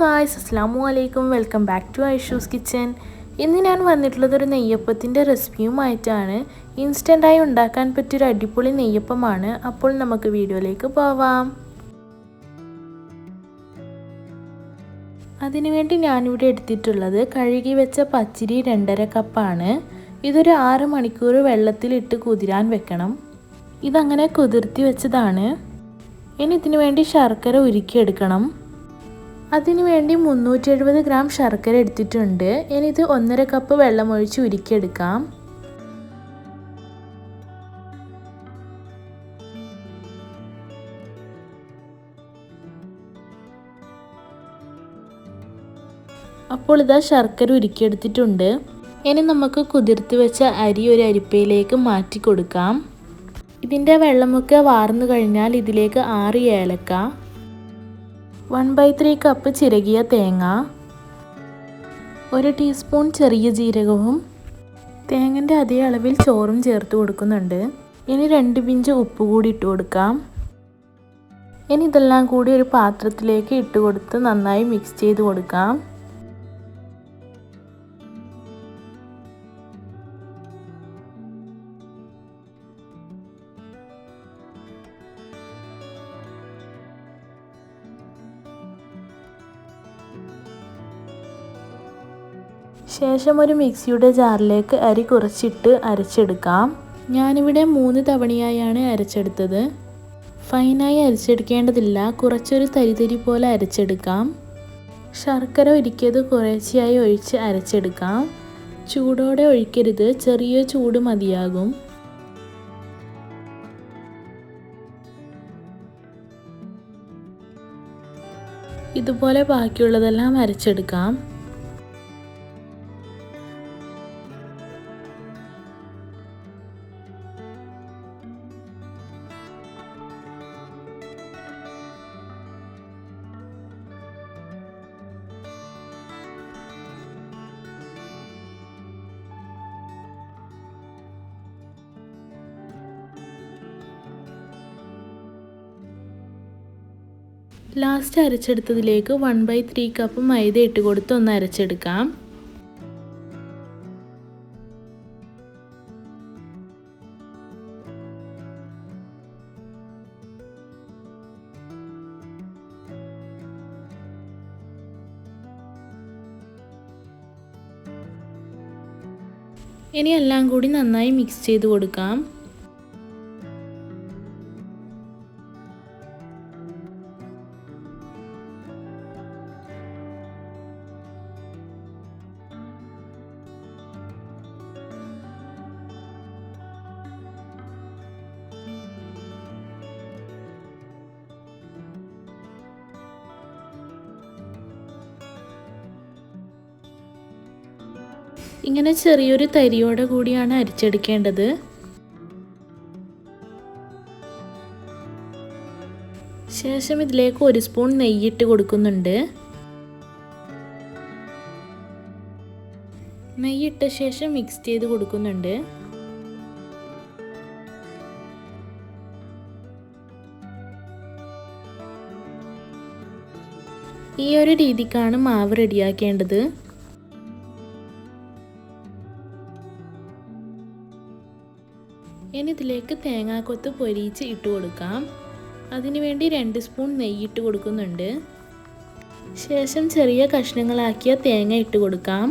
Guys, അസ്സലാമു അലൈക്കും. Welcome back to Aishu's kitchen. ഇന്ന് ഞാൻ വന്നിട്ടുള്ളത് ഒരു നെയ്യപ്പത്തിൻ്റെ റെസിപ്പിയുമായിട്ടാണ്. ഇൻസ്റ്റൻ്റായി ഉണ്ടാക്കാൻ പറ്റിയൊരു അടിപൊളി നെയ്യപ്പമാണ്. അപ്പോൾ നമുക്ക് വീഡിയോയിലേക്ക് പോവാം. അതിനുവേണ്ടി ഞാനിവിടെ എടുത്തിട്ടുള്ളത് കഴുകി വെച്ച പച്ചരി 2.5 കപ്പാണ്. ഇതൊരു 6 മണിക്കൂർ വെള്ളത്തിലിട്ട് കുതിരാൻ വെക്കണം. ഇതങ്ങനെ കുതിർത്തി വെച്ചതാണ്. ഇനി ഇതിനു വേണ്ടി ശർക്കര ഉരുക്കിയെടുക്കണം. അതിനുവേണ്ടി 370 ഗ്രാം ശർക്കര എടുത്തിട്ടുണ്ട്. ഇനി ഇത് 1.5 കപ്പ് വെള്ളമൊഴിച്ച് ഉരുക്കിയെടുക്കാം. അപ്പോൾ ഇതാ ശർക്കര ഉരുക്കിയെടുത്തിട്ടുണ്ട്. ഇനി നമുക്ക് കുതിർത്തി വെച്ച അരി ഒരു അരിപ്പയിലേക്ക് മാറ്റി കൊടുക്കാം. ഇതിൻ്റെ വെള്ളമൊക്കെ വാർന്നു കഴിഞ്ഞാൽ ഇതിലേക്ക് 6 ഏലക്ക, 1/3 കപ്പ് ചിരകിയ തേങ്ങ, 1 ടീസ്പൂൺ ചെറിയ ജീരകവും തേങ്ങൻ്റെ അതേ അളവിൽ ചോറും ചേർത്ത് കൊടുക്കുന്നുണ്ട്. ഇനി 2 പിഞ്ച് ഉപ്പ് കൂടി ഇട്ട് കൊടുക്കാം. ഇനി ഇതെല്ലാം കൂടി ഒരു പാത്രത്തിലേക്ക് ഇട്ട് കൊടുത്ത് നന്നായി മിക്സ് ചെയ്ത് കൊടുക്കാം. ശേഷം ഒരു മിക്സിയുടെ ജാറിലേക്ക് അരി കുറച്ചിട്ട് അരച്ചെടുക്കാം. ഞാനിവിടെ 3 തവണയായാണ് അരച്ചെടുത്തത്. ഫൈനായി അരച്ചെടുക്കേണ്ടതില്ല, കുറച്ചൊരു തരിതരി പോലെ അരച്ചെടുക്കാം. ശർക്കര ഉരുക്കിയത് കുറേശ്ശെയായി ഒഴിച്ച് അരച്ചെടുക്കാം. ചൂടോടെ ഒഴിക്കരുത്, ചെറിയ ചൂട് മതിയാകും. ഇതുപോലെ ബാക്കിയുള്ളതെല്ലാം അരച്ചെടുക്കാം. ലാസ്റ്റ് അരച്ചെടുത്തതിലേക്ക് 1/3 കപ്പ് മൈദ ഇട്ട് കൊടുത്ത് ഒന്ന് അരച്ചെടുക്കാം. ഇനി എല്ലാം കൂടി നന്നായി മിക്സ് ചെയ്ത് കൊടുക്കാം. ഇങ്ങനെ ചെറിയൊരു തരിയോടെ കൂടിയാണ് അരിച്ചെടുക്കേണ്ടത്. ശേഷം ഇതിലേക്ക് 1 സ്പൂൺ നെയ്യിട്ട് കൊടുക്കുന്നുണ്ട്. നെയ്യിട്ട ശേഷം മിക്സ് ചെയ്ത് കൊടുക്കുന്നുണ്ട്. ഈ ഒരു രീതിക്കാണ് മാവ് റെഡിയാക്കേണ്ടത്. ഇനി ഇതിലേക്ക് തേങ്ങാക്കൊത്ത് പൊരിച്ച് ഇട്ട് കൊടുക്കാം. അതിനുവേണ്ടി 2 സ്പൂൺ നെയ്യിട്ട് കൊടുക്കുന്നുണ്ട്. ശേഷം ചെറിയ കഷ്ണങ്ങളാക്കിയ തേങ്ങ ഇട്ട് കൊടുക്കാം.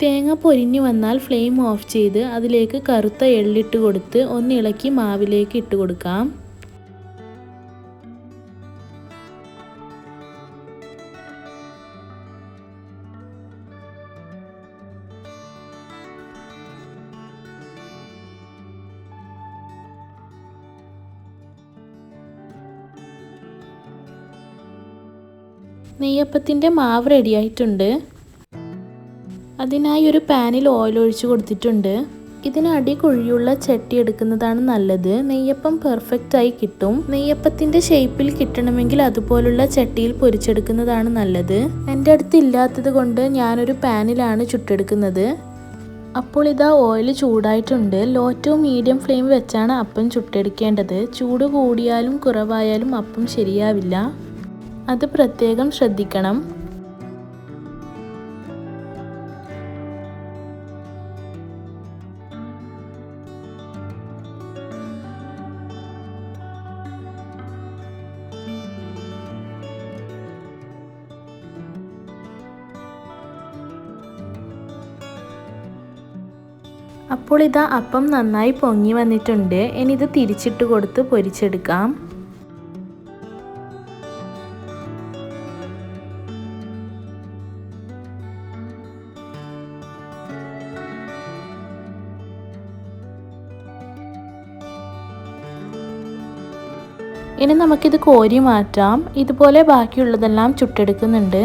തേങ്ങ പൊരിഞ്ഞു വന്നാൽ ഫ്ലെയിം ഓഫ് ചെയ്ത് അതിലേക്ക് കറുത്ത എള്ളിട്ട് കൊടുത്ത് ഒന്ന് ഇളക്കി മാവിലേക്ക് ഇട്ട് കൊടുക്കാം. നെയ്യപ്പത്തിൻ്റെ മാവ് റെഡിയായിട്ടുണ്ട്. അതിനായി ഒരു പാനിൽ ഓയിൽ ഒഴിച്ച് കൊടുത്തിട്ടുണ്ട്. ഇതിനടി കുഴിയുള്ള ചട്ടി എടുക്കുന്നതാണ് നല്ലത്. നെയ്യപ്പം പെർഫെക്റ്റായി കിട്ടും. നെയ്യപ്പത്തിൻ്റെ ഷേപ്പിൽ കിട്ടണമെങ്കിൽ അതുപോലുള്ള ചട്ടിയിൽ പൊരിച്ചെടുക്കുന്നതാണ് നല്ലത്. എൻ്റെ അടുത്ത് ഇല്ലാത്തത് കൊണ്ട് ഞാനൊരു പാനിലാണ് ചുട്ടെടുക്കുന്നത്. അപ്പോൾ ഇതാ ഓയിൽ ചൂടായിട്ടുണ്ട്. ലോ ടു മീഡിയം ഫ്ലെയിം വെച്ചാണ് അപ്പം ചുട്ടെടുക്കേണ്ടത്. ചൂട് കൂടിയാലും കുറവായാലും അപ്പം ശരിയാവില്ല. അത് പ്രത്യേകം ശ്രദ്ധിക്കണം. അപ്പോൾ ഇതാ അപ്പം നന്നായി പൊങ്ങി വന്നിട്ടുണ്ട്. ഇനി ഇത് തിരിച്ചിട്ട് കൊടുത്ത് പൊരിച്ചെടുക്കാം. ഇനി നമുക്കിത് കോരി മാറ്റാം. ഇതുപോലെ ബാക്കിയുള്ളതെല്ലാം ചുട്ടെടുക്കുന്നുണ്ട്.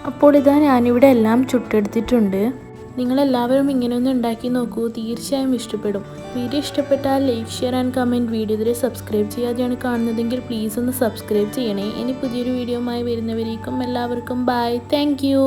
അപ്പോൾ ഇതാ ഞാനിവിടെ എല്ലാം ചുട്ടെടുത്തിട്ടുണ്ട്. നിങ്ങളെല്ലാവരും ഇങ്ങനെയൊന്ന് ഉണ്ടാക്കി നോക്കൂ. തീർച്ചയായും ഇഷ്ടപ്പെടും. വീഡിയോ ഇഷ്ടപ്പെട്ടാൽ like, share and comment. Video ഇതുവരെ സബ്സ്ക്രൈബ് ചെയ്യാതെയാണ് കാണുന്നതെങ്കിൽ പ്ലീസ് ഒന്ന് സബ്സ്ക്രൈബ് ചെയ്യണേ. ഇനി പുതിയൊരു വീഡിയോയുമായി വരുന്നവരേക്കും എല്ലാവർക്കും ബൈ. Thank you.